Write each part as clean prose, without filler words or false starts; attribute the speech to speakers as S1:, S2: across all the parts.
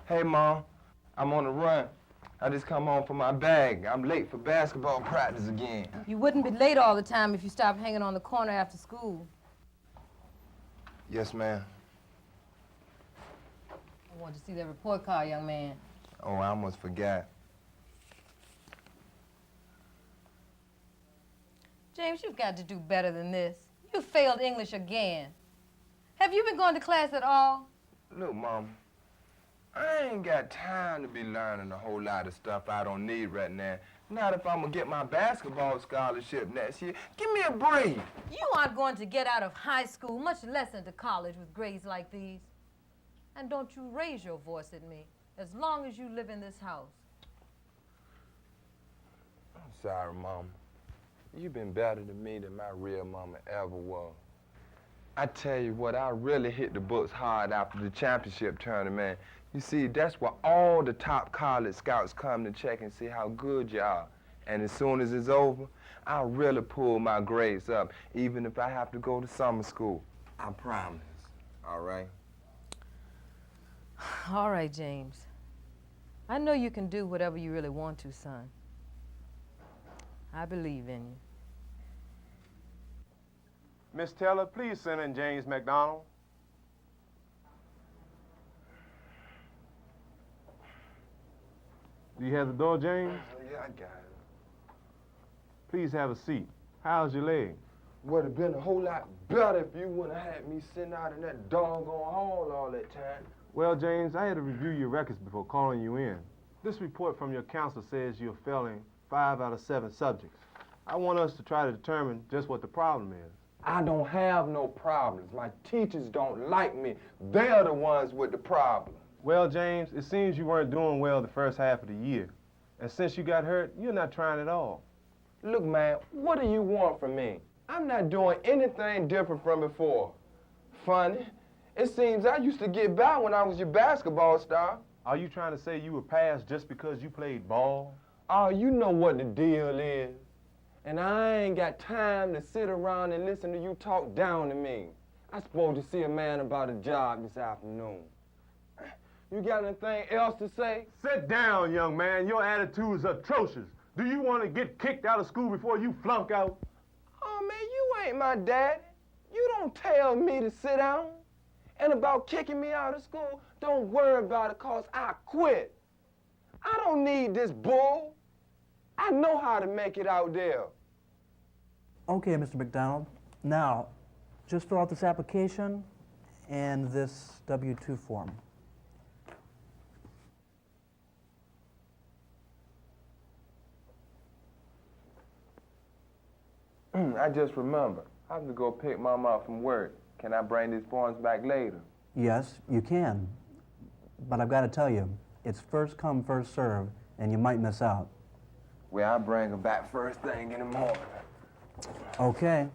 S1: Hey, Mom, I'm on the run. I just come home from my bag. I'm late for basketball practice again.
S2: You wouldn't be late all the time if you stopped hanging on the corner after school.
S1: Yes, ma'am.
S2: I want to see that report card, young man.
S1: Oh, I almost forgot.
S2: James, you've got to do better than this. You failed English again. Have you been going to class at all?
S1: Look, Mom, I ain't got time to be learning a whole lot of stuff I don't need right now. Not if I'm gonna get my basketball scholarship next year. Give me a break.
S2: You aren't going to get out of high school, much less into college, with grades like these. And don't you raise your voice at me, as long as you live in this house.
S1: I'm sorry, Mom. You've been better to me than my real mama ever was. I tell you what, I really hit the books hard after the championship tournament. You see, that's where all the top college scouts come to check and see how good you are. And as soon as it's over, I'll really pull my grades up, even if I have to go to summer school. I promise, all right?
S2: All right, James. I know you can do whatever you really want to, son. I believe in you.
S3: Miss Taylor, please send in James McDonald. Do you have the door, James?
S1: Yeah, I got it.
S3: Please have a seat. How's your leg?
S1: Would have been a whole lot better if you wouldn't have had me sitting out in that doggone hall all that time.
S3: Well, James, I had to review your records before calling you in. This report from your counselor says you're failing 5 out of 7 subjects. I want us to try to determine just what the problem is.
S1: I don't have no problems. My teachers don't like me. They're the ones with the problem.
S3: Well, James, it seems you weren't doing well the first half of the year. And since you got hurt, you're not trying at all.
S1: Look, man, what do you want from me? I'm not doing anything different from before. Funny, it seems I used to get by when I was your basketball star.
S3: Are you trying to say you were passed just because you played ball?
S1: Oh, you know what the deal is. And I ain't got time to sit around and listen to you talk down to me. I'm supposed to see a man about a job this afternoon. You got anything else to say?
S3: Sit down, young man. Your attitude is atrocious. Do you want to get kicked out of school before you flunk out?
S1: Oh, man, you ain't my daddy. You don't tell me to sit down. And about kicking me out of school, don't worry about it, 'cause I quit. I don't need this bull. I know how to make it out there.
S4: Okay, Mr. McDonald. Now, just fill out this application and this W-2 form.
S1: I just remembered. I have to go pick Mama up from work. Can I bring these forms back later?
S4: Yes, you can. But I've got to tell you, it's first come, first serve, and you might miss out.
S1: Well, I'll bring her back first thing in the morning.
S4: Okay.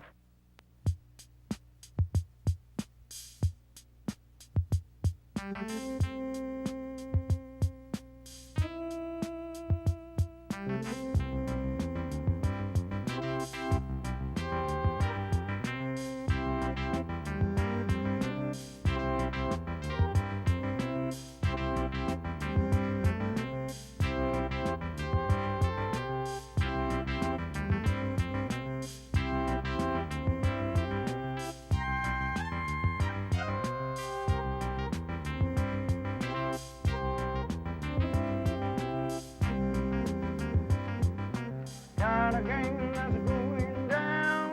S5: Got a game that's going down.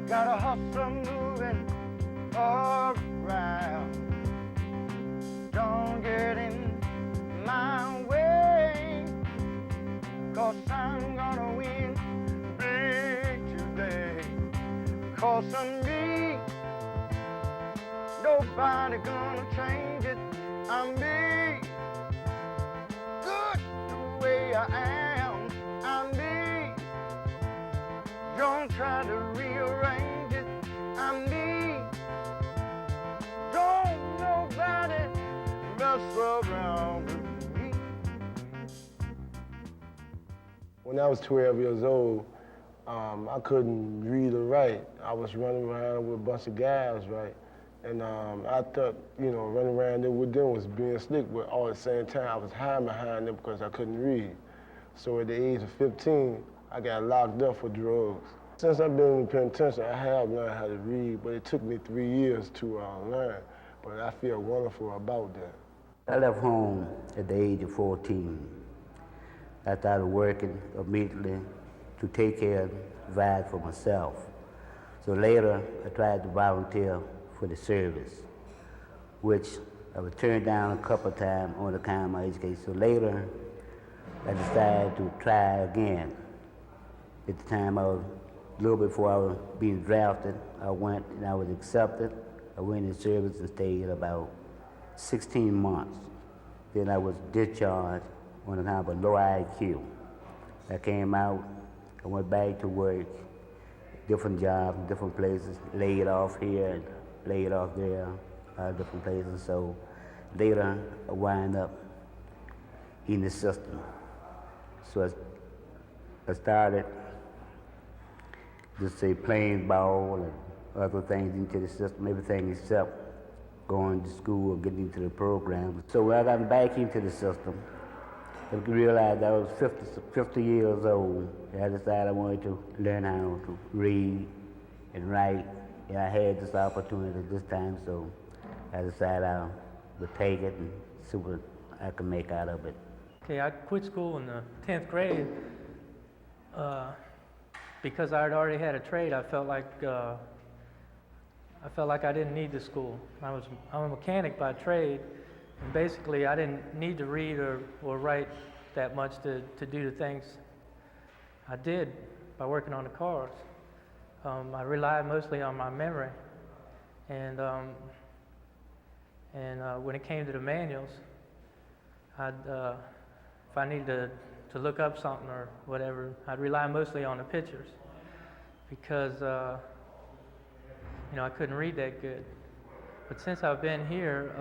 S5: Got a hustle moving around. Don't get in my way, 'cause I'm gonna win big today. 'Cause of me, nobody gonna change it. I'm me, good the way I am. I'm me, don't try to rearrange it. I'm me, don't nobody mess around with me.
S6: When I was 12 years old, I couldn't read or write. I was running around with a bunch of guys, right? And I thought, you know, running around there with them was being slick, but all at the same time, I was hiding behind them because I couldn't read. So at the age of 15, I got locked up for drugs. Since I've been in the penitentiary, I have learned how to read, but it took me 3 years to learn. But I feel wonderful about that.
S7: I left home at the age of 14. I started working immediately to take care and provide for myself. So later, I tried to volunteer for the service, which I was turned down a couple of times on account of my education. So later, I decided to try again. At the time, a little before I was being drafted, I went and I was accepted. I went in service and stayed about 16 months. Then I was discharged on account of a low IQ. I came out, I went back to work, different jobs, different places, laid off here and laid off there, different places. So later, I wind up in the system. So I started just say playing ball and other things into the system, everything except going to school or getting into the program. So when I got back into the system, I realized I was 50 years old. I decided I wanted to learn how to read and write. And I had this opportunity this time, so I decided I would take it and see what I could make out of it.
S8: Okay, I quit school in the 10th grade because I had already had a trade. I felt like I didn't need the school. I'm a mechanic by trade, and basically I didn't need to read or write that much to do the things I did by working on the cars. I relied mostly on my memory, and when it came to the manuals, if I needed to look up something or whatever, I'd rely mostly on the pictures because I couldn't read that good. But since I've been here,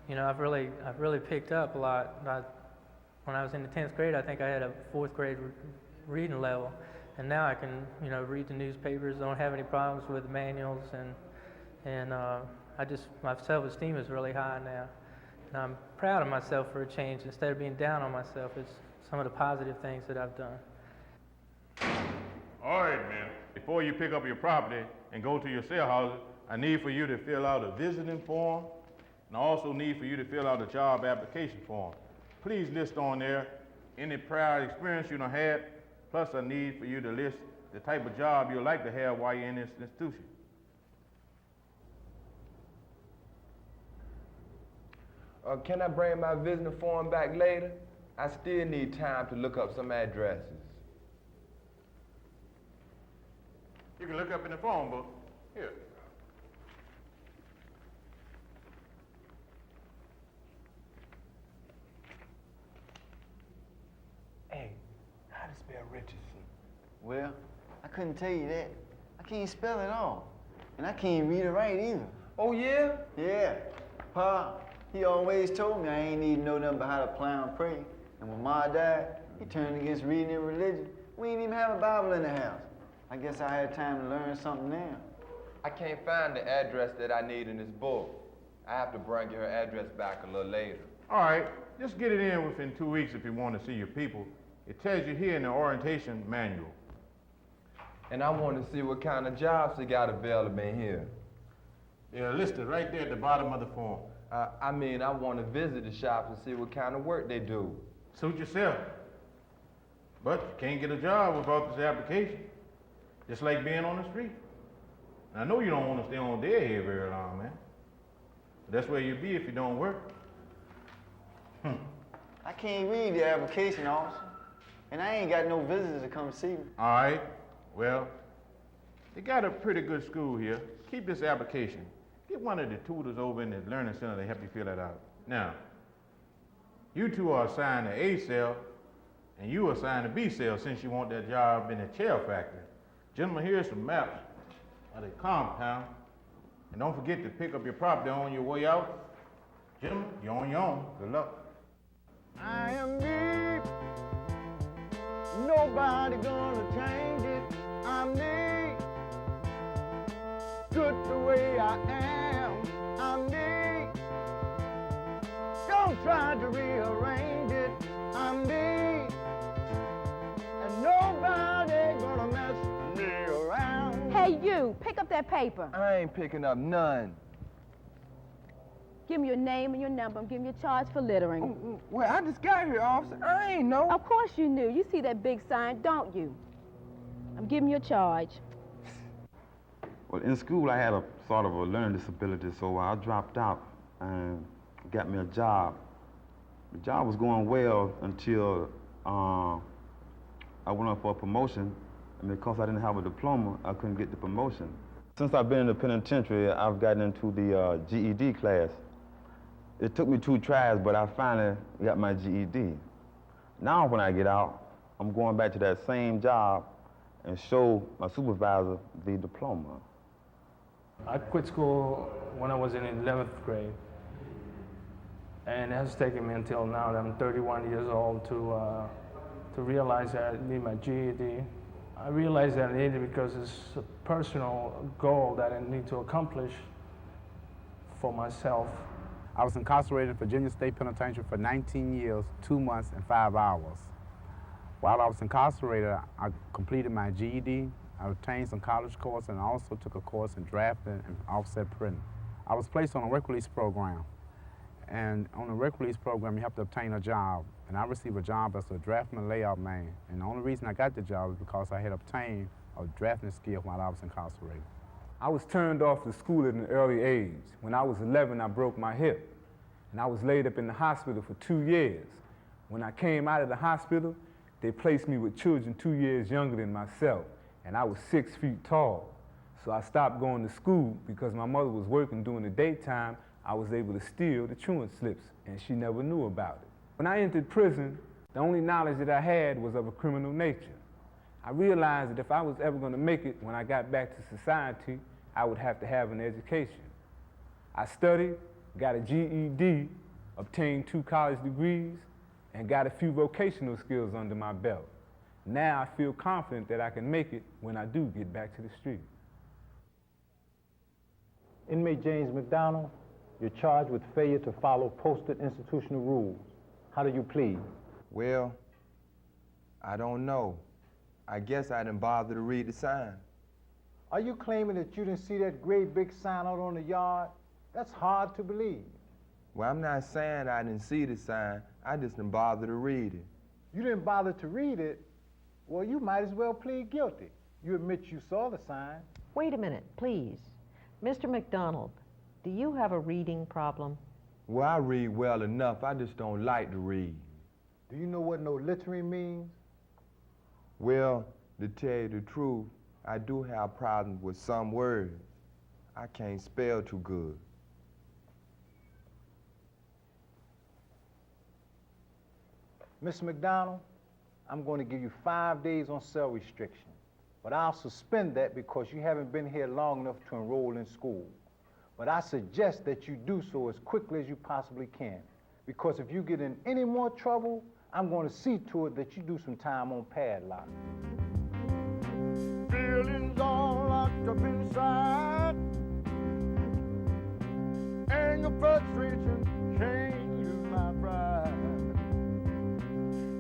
S8: I've really picked up a lot. When I was in the 10th grade, I think I had a 4th grade reading level, and now I can read the newspapers. Don't have any problems with manuals, and my self-esteem is really high now. And I'm proud of myself for a change. Instead of being down on myself, it's some of the positive things that I've done.
S5: All right, man. Before you pick up your property and go to your cell houses, I need for you to fill out a visiting form, and I also need for you to fill out a job application form. Please list on there any prior experience you done had, plus I need for you to list the type of job you'd like to have while you're in this institution.
S1: Can I bring my visiting form back later? I still need time to look up some addresses.
S5: You can look up in the phone book. Here.
S1: Hey, how to spell Richardson?
S9: Well, I couldn't tell you that. I can't spell it all. And I can't read or write either.
S1: Oh, yeah?
S9: Yeah. Pa, he always told me I ain't need to know nothing but how to plow and pray. And when Ma died, he turned against reading and religion. We ain't even have a Bible in the house. I guess I had time to learn something now.
S1: I can't find the address that I need in this book. I have to bring her address back a little later.
S5: All right, just get it in within 2 weeks if you want to see your people. It tells you here in the orientation manual.
S1: And I want to see what kind of jobs they got available in here.
S5: They're listed right there at the bottom of the form.
S1: I want to visit the shops and see what kind of work they do.
S5: Suit yourself. But you can't get a job without this application. Just like being on the street. And I know you don't want to stay on dead here very long, man. But that's where you'll be if you don't work.
S9: I can't read the application, officer. And I ain't got no visitors to come see me.
S5: All right, well, they got a pretty good school here. Keep this application. Get one of the tutors over in the learning center to help you fill that out. Now, you two are assigned to A cell, and you are assigned to B cell since you want that job in the chair factory. Gentlemen, here's some maps of the compound. And don't forget to pick up your property on your way out. Gentlemen, you're on your own. Good luck.
S9: I am me. Nobody gonna change it. I'm me. Good the way
S10: way I am. I'm me. Don't try to rearrange it. I'm me. And nobody gonna mess me around.
S11: Hey, you, pick up that paper.
S1: I ain't picking up none.
S11: Give me your name and your number and give me your charge for littering.
S1: Well, I just got here, officer. I ain't know.
S11: Of course you knew. You see that big sign, don't you? I'm giving you a charge.
S12: Well, in school, I had a sort of a learning disability, so I dropped out and got me a job. The job was going well until I went up for a promotion, and because I didn't have a diploma, I couldn't get the promotion. Since I've been in the penitentiary, I've gotten into the GED class. It took me 2 tries, but I finally got my GED. Now when I get out, I'm going back to that same job and show my supervisor the diploma.
S13: I quit school when I was in 11th grade. And it has taken me until now that I'm 31 years old to realize that I need my GED. I realized that I need it because it's a personal goal that I need to accomplish for myself.
S14: I was incarcerated in Virginia State Penitentiary for 19 years, 2 months, and 5 hours. While I was incarcerated, I completed my GED, I obtained some college courses, and I also took a course in drafting and offset printing. I was placed on a work release program. And on the work release program, you have to obtain a job. And I received a job as a draftsman layout man. And the only reason I got the job was because I had obtained a drafting skill while I was incarcerated.
S15: I was turned off to school at an early age. When I was 11, I broke my hip. And I was laid up in the hospital for 2 years. When I came out of the hospital, they placed me with children 2 years younger than myself. And I was 6 feet tall. So I stopped going to school because my mother was working during the daytime. I was able to steal the truant slips, and she never knew about it. When I entered prison, the only knowledge that I had was of a criminal nature. I realized that if I was ever going to make it when I got back to society, I would have to have an education. I studied, got a GED, obtained 2 college degrees, and got a few vocational skills under my belt. Now I feel confident that I can make it when I do get back to the street.
S10: Inmate James McDonald, you're charged with failure to follow posted institutional rules. How do you plead?
S1: Well, I don't know. I guess I didn't bother to read the sign.
S10: Are you claiming that you didn't see that great big sign out on the yard? That's hard to believe.
S1: Well, I'm not saying I didn't see the sign. I just didn't bother to read it.
S10: You didn't bother to read it? Well, you might as well plead guilty. You admit you saw the sign.
S16: Wait a minute, please. Mr. McDonald, do you have a reading problem?
S1: Well, I read well enough. I just don't like to read.
S10: Do you know what no littering means?
S1: Well, to tell you the truth, I do have problems with some words. I can't spell too good.
S10: Mr. McDonald, I'm going to give you 5 days on cell restriction, but I'll suspend that because you haven't been here long enough to enroll in school. But I suggest that you do so as quickly as you possibly can, because if you get in any more trouble, I'm going to see to it that you do some time on padlock. Feelings all locked up inside, and your frustration can't lose my pride.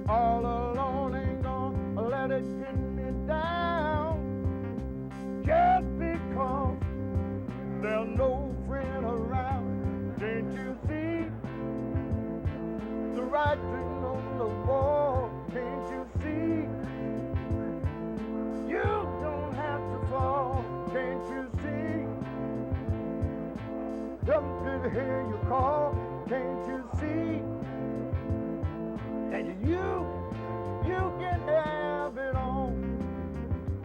S10: All alone ain't gonna let it get me down, just because there's no friend around. Can't you see the writing on the wall? Can't you see you don't have to fall? Can't you see something to hear you call? Can't you see that you can have it on?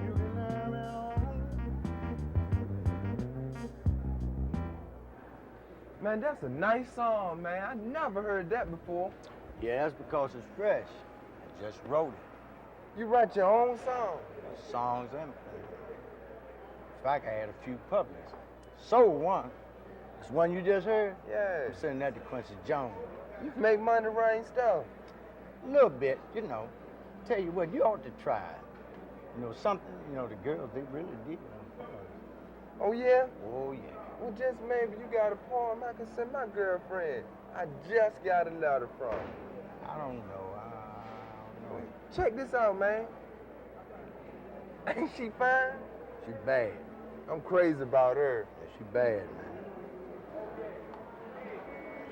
S10: You can have it on.
S1: Man, that's a nice song, man. I never heard that before.
S9: Yeah, that's because it's fresh. I just wrote it.
S1: You write your own song?
S9: Songs and in fact, I had a few published. Sold one. It's one you just heard?
S1: Yeah.
S9: I'm sending that to Quincy Jones.
S1: You make money writing stuff?
S9: A little bit, you know. Tell you what, you ought to try it. You know, something, you know, the girls, they really did.
S1: Oh, yeah?
S9: Oh, yeah.
S1: Well, just maybe you got a poem I can send my girlfriend. I just got a letter from her.
S10: I don't know. I don't know.
S1: Check this out, man. Ain't she fine?
S10: She bad.
S1: I'm crazy about her.
S10: Yeah, she bad, man.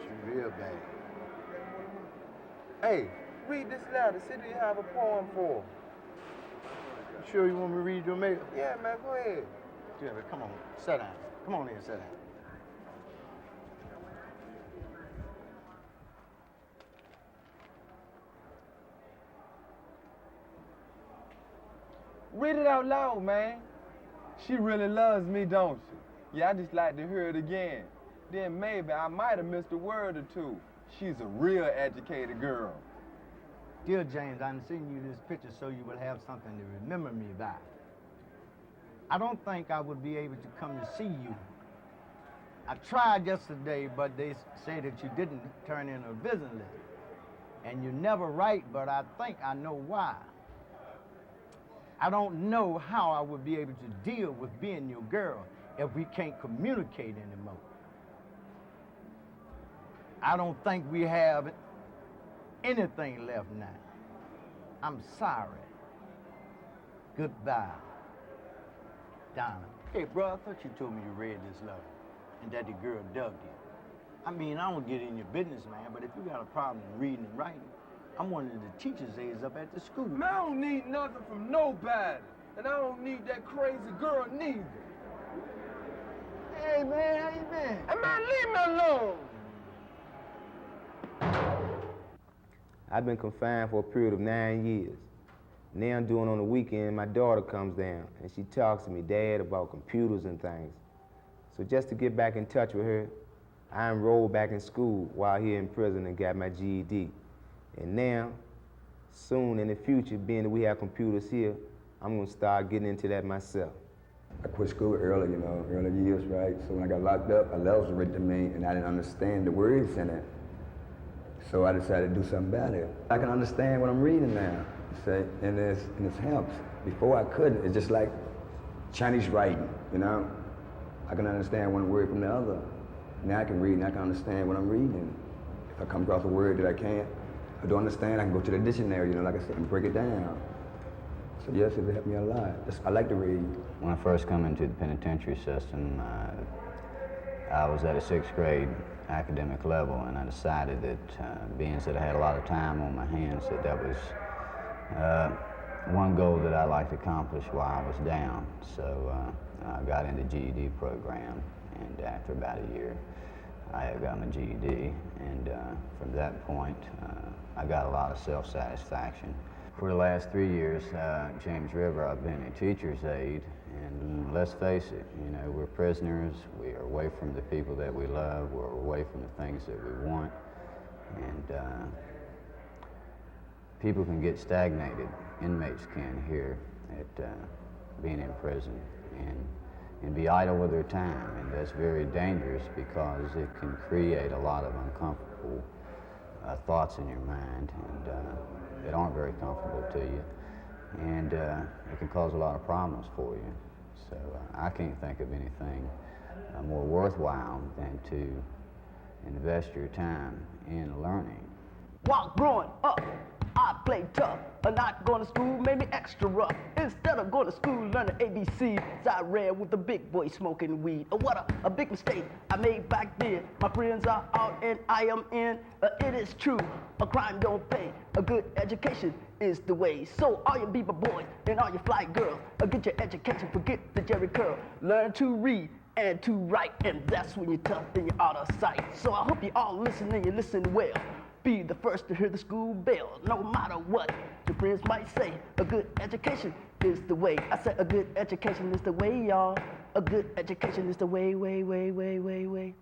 S10: She real bad.
S1: Hey, read this letter. See, do you have a poem for her?
S10: You sure you want me to read your mail?
S1: Yeah, man, go ahead.
S10: Yeah, but come on, sit down. Come on in, sit down.
S1: Read it out loud, man. She really loves me, don't she? Yeah, I just like to hear it again. Then maybe I might have missed a word or two. She's a real educated girl.
S10: Dear James, I'm sending you this picture so you will have something to remember me by. I don't think I would be able to come to see you. I tried yesterday, but they say that you didn't turn in a visiting letter. And you never write, but I think I know why. I don't know how I would be able to deal with being your girl if we can't communicate anymore. I don't think we have anything left now. I'm sorry. Goodbye. Donna. Hey, bro, I thought you told me you read this letter and that the girl dubbed you. I mean, I don't get in your business, man, but if you got a problem reading and writing, I'm one of the teachers' aides up at the school.
S1: Man, I don't need nothing from nobody. And I don't need that crazy girl neither.
S10: Hey, man, how you been?
S1: Hey, man, leave me alone.
S17: I've been confined for a period of 9 years. Now I'm doing on the weekend, my daughter comes down and she talks to me, Dad, about computers and things. So just to get back in touch with her, I enrolled back in school while here in prison and got my GED. And now, soon in the future, being that we have computers here, I'm gonna start getting into that myself.
S18: I quit school early, early years, right? So when I got locked up, a letter was written to me and I didn't understand the words in it. So I decided to do something about it. I can understand what I'm reading now, and this helps. Before I couldn't. It's just like Chinese writing, I can understand one word from the other. Now I can read and I can understand what I'm reading. If I come across a word that I don't understand, I can go to the dictionary, like I said, and break it down. So yes, it helped me a lot. I like to read.
S19: When I first come into the penitentiary system, I was at a 6th grade academic level, and I decided that being that I had a lot of time on my hands, that was one goal that I'd like to accomplish while I was down. So I got into the GED program, and after about a year, I got my GED, and from that point, I got a lot of self-satisfaction. For the last 3 years, James River, I've been a teacher's aide, and let's face it, we're prisoners, we are away from the people that we love, we're away from the things that we want, and people can get stagnated, inmates can here at being in prison, and be idle with their time, and that's very dangerous because it can create a lot of uncomfortable thoughts in your mind, and that aren't very comfortable to you, and it can cause a lot of problems for you. So I can't think of anything more worthwhile than to invest your time in learning.
S20: While growing up, I played tough. Not going to school made me extra rough. Instead of going to school learning ABCs, I ran with the big boys smoking weed. What a big mistake I made back then. My friends are out and I am in. It is true, a crime don't pay. A good education is the way. So all you beaver boys and all you fly girls, get your education, forget the Jerry curl. Learn to read and to write, and that's when you're tough and you're out of sight. So I hope you all listen and you listen well. Be the first to hear the school bell, no matter what your friends might say. A good education is the way. I said a good education is the way, y'all. A good education is the way, way, way, way, way, way.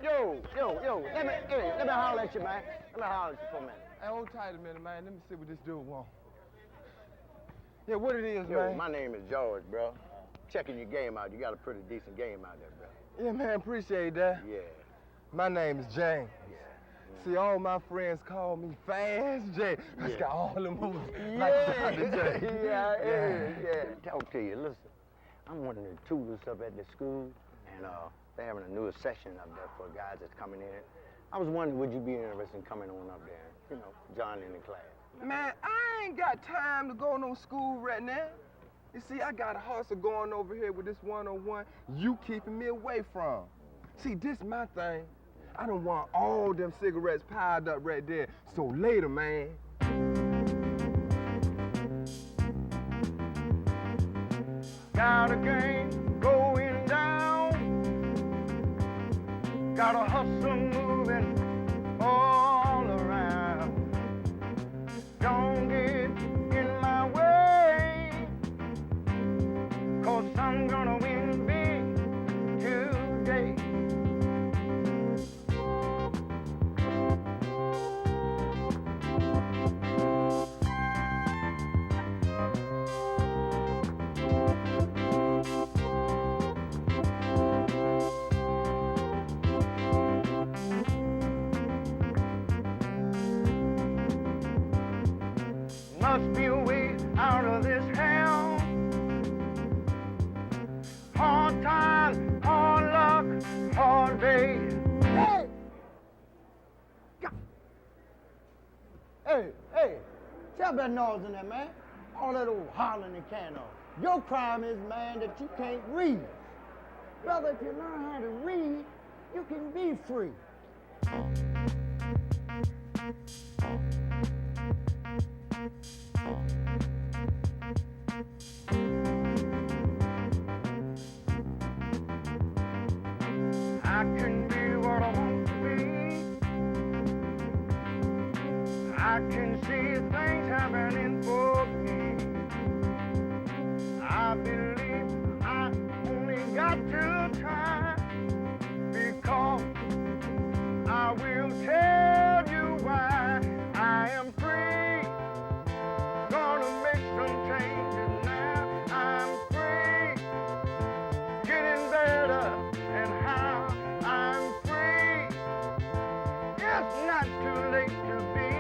S10: Yo, let me holler at you, man. Let me holler at you for a minute.
S1: Hey, hold tight a minute, man. Let me see what this dude wants. Yeah, what it is,
S10: Yo,
S1: man.
S10: my name is George, bro. Checking your game out. You got a pretty decent game out there, bro.
S1: Yeah, man, appreciate that.
S10: Yeah.
S1: My name is James. See, all my friends call me Fast J. I got all the moves like Dr. J.
S21: Yeah. Talk to you. Listen, I'm one of the tutors up at the school, and they're having a new session up there for guys that's coming in. I was wondering, would you be interested in coming on up there, you know, joining the class?
S1: Man, I ain't got time to go no school right now. You see, I got a hustle going over here with this one-on-one you keeping me away from. See, this my thing. I don't want all them cigarettes piled up right there. So later, man.
S22: Got a game going down. Got a hustle moving all around. Don't get in my way, 'cause I'm gonna win big today. Must be a way out of this hell. Hard time, hard luck, hard day.
S20: Hey, stop that noise in there, man. All that old hollering and can on. Your crime is, man, that you can't read. Brother, if you learn how to read, you can be free.
S22: I can be what I want to be. I can see things happening for me. I believe I only got to try, because I will tell you why. I am free, gonna make some changes now. I'm free, getting better, and how I'm free. It's not too late to be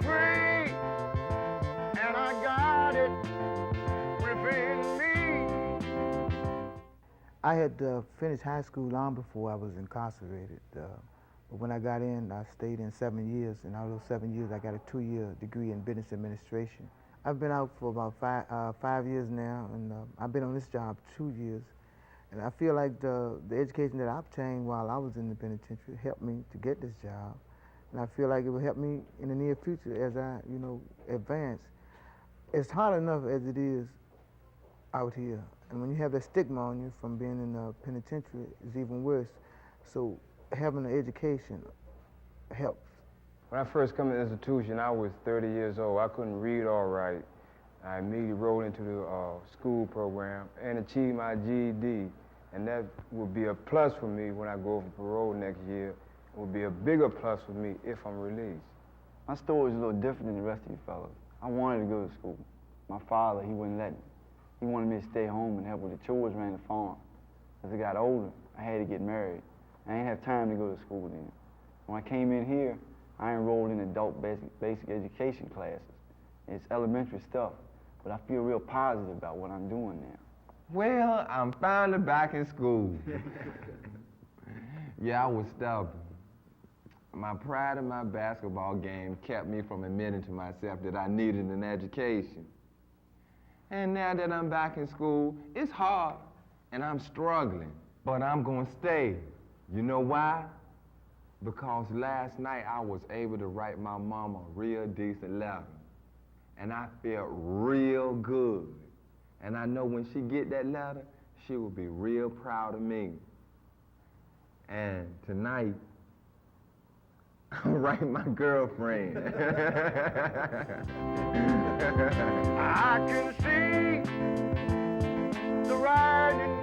S22: free, and I got it within me.
S23: I had finished high school long before I was incarcerated. But when I got in, I stayed in 7 years, and out of those 7 years, I got a 2-year degree in business administration. I've been out for about 5 years now, and I've been on this job 2 years. And I feel like the education that I obtained while I was in the penitentiary helped me to get this job. And I feel like it will help me in the near future as I, advance. It's hard enough as it is out here. And when you have that stigma on you from being in the penitentiary, it's even worse. So having an education helps.
S3: When I first come to the institution, I was 30 years old. I couldn't read all right. I immediately rolled into the school program and achieved my GED. And that will be a plus for me when I go for parole next year. It will be a bigger plus for me if I'm released.
S9: My story is a little different than the rest of you fellas. I wanted to go to school. My father, he wouldn't let me. He wanted me to stay home and help with the chores around the farm. As I got older, I had to get married. I didn't have time to go to school then. When I came in here, I enrolled in adult basic education classes. It's elementary stuff, but I feel real positive about what I'm doing now.
S1: Well, I'm finally back in school. Yeah, I was stubborn. My pride in my basketball game kept me from admitting to myself that I needed an education. And now that I'm back in school, it's hard, and I'm struggling, but I'm gonna stay. You know why? Because last night I was able to write my mama a real decent letter, and I felt real good. And I know when she get that letter, she will be real proud of me. And tonight, I'm writing my girlfriend.
S22: I can see the writing